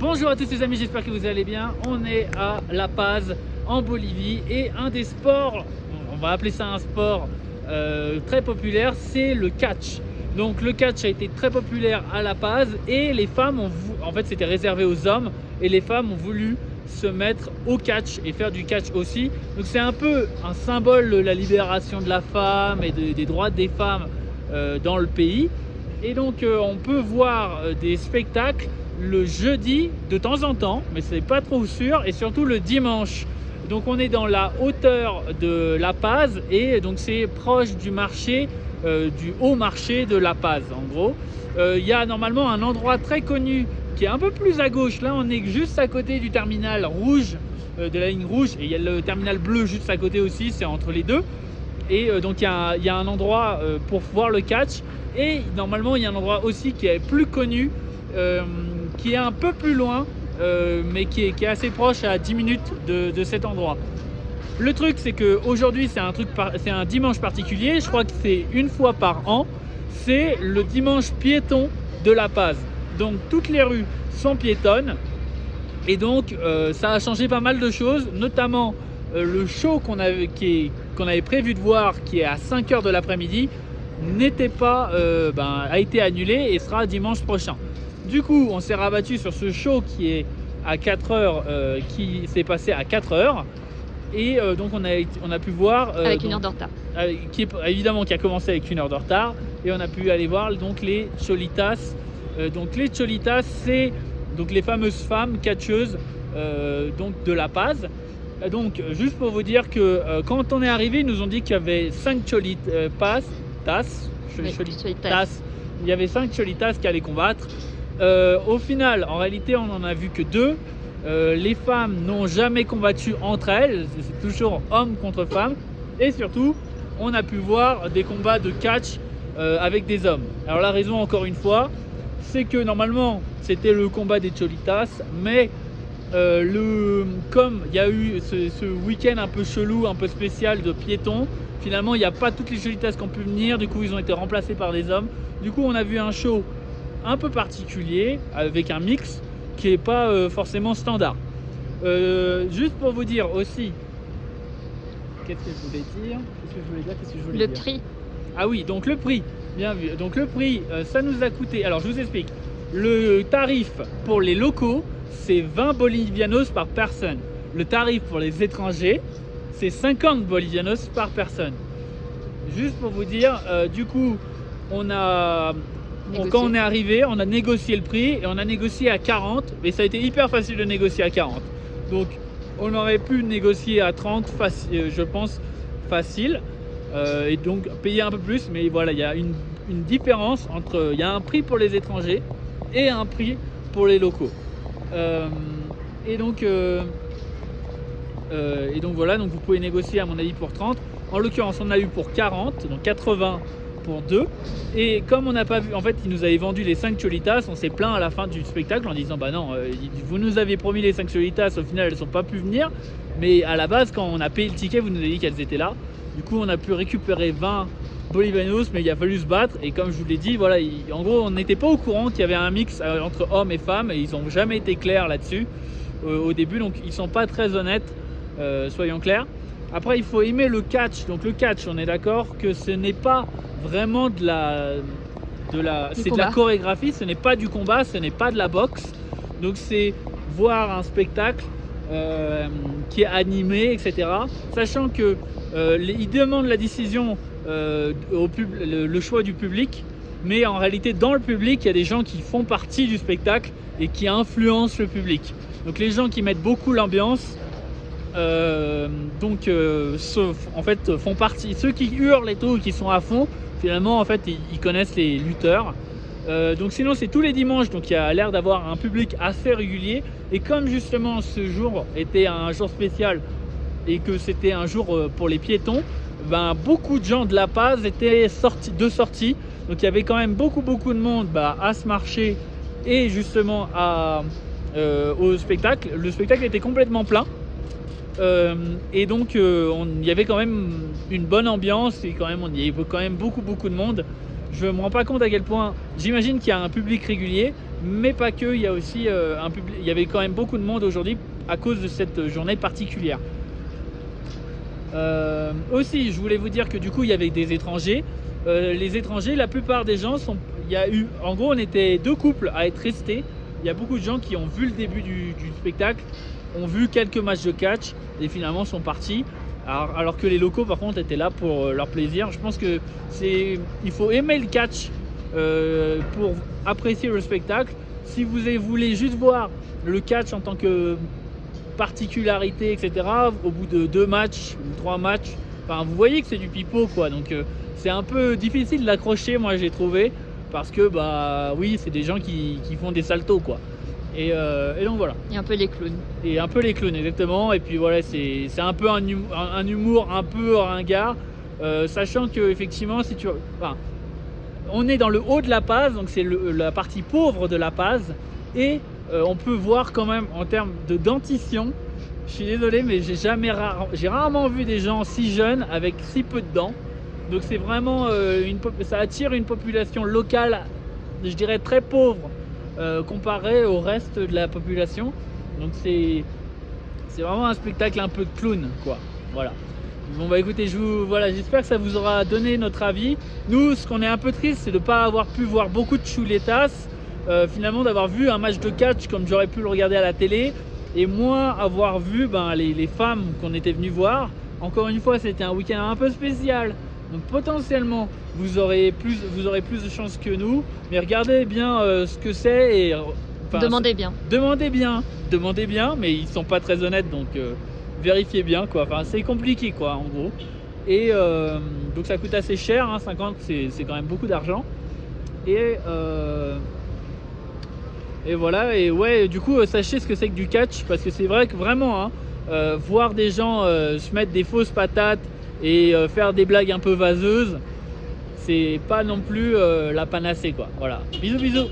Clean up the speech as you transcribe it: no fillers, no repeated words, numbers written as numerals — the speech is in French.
Bonjour à tous les amis, j'espère que vous allez bien. On est à La Paz en Bolivie et un des sports, on va appeler ça un sport très populaire, c'est le catch. Donc le catch a été très populaire à La Paz et les femmes en fait c'était réservé aux hommes et les femmes ont voulu se mettre au catch et faire du catch aussi. Donc c'est un peu un symbole de la libération de la femme et des droits des femmes dans le pays. Et donc on peut voir des spectacles le jeudi de temps en temps, mais c'est pas trop sûr, et surtout le dimanche. Donc on est dans la hauteur de La Paz et donc c'est proche du marché, du haut marché de La Paz en gros. Il y a normalement un endroit très connu qui est un peu plus à gauche. Là on est juste à côté du terminal rouge, de la ligne rouge, et il y a le terminal bleu juste à côté aussi, c'est entre les deux. Et donc il y a un endroit pour voir le catch, et normalement il y a un endroit aussi qui est plus connu, qui est un peu plus loin, mais qui est assez proche, à 10 minutes de cet endroit. Le truc c'est qu'aujourd'hui c'est un dimanche particulier, je crois que c'est une fois par an, c'est le dimanche piéton de La Paz. Donc toutes les rues sont piétonnes et donc ça a changé pas mal de choses, notamment le show qu'on avait prévu de voir, qui est à 5h de l'après-midi, n'était pas, a été annulé et sera dimanche prochain. Du coup, on s'est rabattu sur ce show qui est à 4h, qui s'est passé à 4h. Et donc on a pu voir avec une heure de retard, évidemment qui a commencé avec une heure de retard, et on a pu aller voir donc les cholitas. Donc les cholitas, c'est donc les fameuses femmes catcheuses donc de La Paz. Donc juste pour vous dire que quand on est arrivé, ils nous ont dit qu'il y avait 5 cholitas. Il y avait 5 cholitas qui allaient combattre. Au final, en réalité, on n'en a vu que 2. Les femmes n'ont jamais combattu entre elles, c'est toujours hommes contre femmes. Et surtout, on a pu voir des combats de catch avec des hommes. Alors la raison, encore une fois, c'est que normalement c'était le combat des cholitas, mais comme il y a eu ce week-end un peu chelou, un peu spécial de piétons, finalement il n'y a pas toutes les cholitas qui ont pu venir, du coup ils ont été remplacés par des hommes. Du coup on a vu un show un peu particulier avec un mix qui n'est pas forcément standard. Juste pour vous dire aussi, qu'est-ce que je voulais dire, le prix. Ah oui, donc le prix, bien vu. Donc le prix, ça nous a coûté, alors je vous explique, le tarif pour les locaux c'est 20 bolivianos par personne. Le tarif pour les étrangers c'est 50 bolivianos par personne. Juste pour vous dire, du coup quand on est arrivé, on a négocié le prix et on a négocié à 40, mais ça a été hyper facile de négocier à 40. Donc on aurait pu négocier à 30, je pense, facile, et donc payer un peu plus, mais voilà, il y a une différence entre, il y a un prix pour les étrangers et un prix pour les locaux. Et donc voilà, donc vous pouvez négocier à mon avis pour 30. En l'occurrence, on a eu pour 40, donc 80 pour 2. Et comme on n'a pas vu, en fait, ils nous avaient vendu les 5 cholitas, on s'est plaint à la fin du spectacle en disant bah non, vous nous avez promis les 5 cholitas, au final elles sont pas pu venir. Mais à la base, quand on a payé le ticket, vous nous avez dit qu'elles étaient là. Du coup, on a pu récupérer 20 bolivianos, mais il a fallu se battre. Et comme je vous l'ai dit, voilà, en gros, on n'était pas au courant qu'il y avait un mix entre hommes et femmes, et ils n'ont jamais été clairs là-dessus au début, donc ils sont pas très honnêtes, soyons clairs. Après, il faut aimer le catch. Donc le catch, on est d'accord que ce n'est pas vraiment c'est de la chorégraphie, ce n'est pas du combat, ce n'est pas de la boxe. Donc c'est voir un spectacle qui est animé, etc. Sachant que ils demandent la décision, le choix du public, mais en réalité dans le public il y a des gens qui font partie du spectacle et qui influencent le public. Donc les gens qui mettent beaucoup l'ambiance, en fait font partie, ceux qui hurlent et tout, qui sont à fond, finalement en fait ils connaissent les lutteurs. Donc sinon c'est tous les dimanches, donc il y a l'air d'avoir un public assez régulier. Et comme justement ce jour était un jour spécial et que c'était un jour pour les piétons, beaucoup de gens de La Paz étaient sortis. Donc il y avait quand même beaucoup de monde à ce marché et justement au spectacle. Le spectacle était complètement plein. Et donc il y avait quand même une bonne ambiance, et il y avait quand même beaucoup de monde. Je me rends pas compte à quel point, j'imagine qu'il y a un public régulier, mais pas que, il y a aussi il y avait quand même beaucoup de monde aujourd'hui à cause de cette journée particulière. Aussi, je voulais vous dire que du coup, il y avait des étrangers. Les étrangers, la plupart des gens en gros, on était 2 couples à être restés. Il y a beaucoup de gens qui ont vu le début du spectacle, ont vu quelques matchs de catch et finalement sont partis. Alors que les locaux, par contre, étaient là pour leur plaisir. Je pense que il faut aimer le catch pour apprécier le spectacle. Si vous voulez juste voir le catch en tant que particularité, etc., au bout de 2 matchs ou 3 matchs, enfin, vous voyez que c'est du pipeau, quoi. Donc c'est un peu difficile de l'accrocher, moi j'ai trouvé, parce que bah oui, c'est des gens qui font des saltos, quoi. Et donc voilà. Et un peu les clowns. Et un peu les clowns, exactement. Et puis voilà, c'est un peu un humour un peu ringard, sachant que effectivement, on est dans le haut de la Paz, donc c'est la partie pauvre de la Paz, et on peut voir quand même en termes de dentition. Je suis désolé, mais j'ai rarement vu des gens si jeunes avec si peu de dents. Donc c'est vraiment ça attire une population locale, je dirais très pauvre, comparé au reste de la population. Donc c'est vraiment un spectacle un peu de clown, quoi. Voilà. Bon bah écoutez, j'espère que ça vous aura donné notre avis. Nous, ce qu'on est un peu triste, c'est de ne pas avoir pu voir beaucoup de chuletas, finalement d'avoir vu un match de catch comme j'aurais pu le regarder à la télé, et moins avoir vu les femmes qu'on était venus voir. Encore une fois, c'était un week-end un peu spécial, donc potentiellement vous aurez plus de chances que nous, mais regardez bien ce que c'est et demandez bien, mais ils sont pas très honnêtes, donc vérifiez bien, quoi. Enfin, c'est compliqué, quoi, en gros. Et donc ça coûte assez cher, hein, 50 c'est quand même beaucoup d'argent. Et voilà, et ouais, du coup, sachez ce que c'est que du catch, parce que c'est vrai que vraiment, hein, voir des gens se mettre des fausses patates et faire des blagues un peu vaseuses, c'est pas non plus la panacée, quoi. Voilà, bisous.